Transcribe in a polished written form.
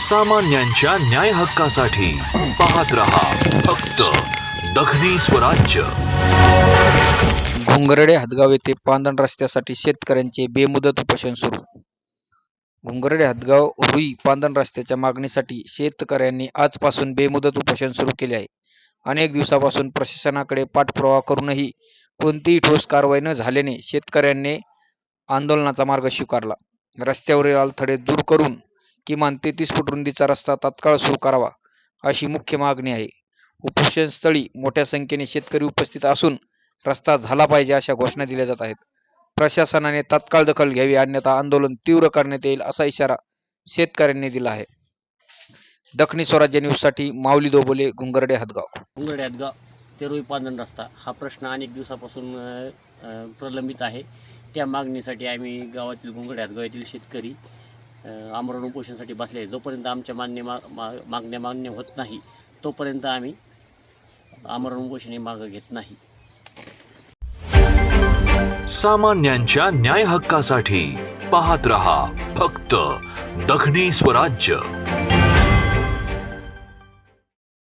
सामान्यांच्या न्याय हक्कासाठी पाहत रहा फक्त दखनी स्वराज्य। घुंगरडे हदगाव येथे पांदण रस्त्यासाठी शेतकऱ्यांचे बेमुदत उपोषण सुरू। घुंगरडे हदगाव रुई पांदण रस्त्याच्या मागणीसाठी शेतकऱ्यांनी आजपासून बेमुदत उपोषण सुरू केले आहे। अनेक दिवसापासून प्रशासनाकडे पाठपुरावा करूनही कोणतीही ठोस कारवाई न झाल्याने शेतकऱ्यांनी आंदोलनाचा मार्ग स्वीकारला। रस्त्यावरील अडथळे दूर करून किमान 33 फूट रुंदीचा रस्ता तात्काळ सुरू करावा अशी मुख्य मागणी आहे। उपोषणस्थळी मोठ्या संख्येने शेतकरी उपस्थित असून रस्ता झाला पाहिजे अशा घोषणा दिल्या जात आहेत। प्रशासनाने तात्काळ दखल घ्यावी अन्यथा आंदोलन तीव्र करण्यात येईल असा इशारा शेतकऱ्यांनी दिला आहे। दखनी स्वराज्य न्यूजसाठी माऊली दोबोले, घुंगरडे हदगाव। घुंगरडे हदगाव ते रुई पांदण रस्ता हा प्रश्न अनेक दिवसापासून प्रलंबित आहे। त्या मागणीसाठी आम्ही गावातील घुंगरडे हदगाव येथील शेतकरी आमरण उपोषणासाठी बसले आहे। जोपर्यंत आमच्या मागण्या मान्य होत नाही तोपर्यंत आम्ही आमरण उपोषण हे मागे घेत नाही। सामान्यांच्या न्याय हक्कासाठी पाहत रहा फक्त दखनी स्वराज्य।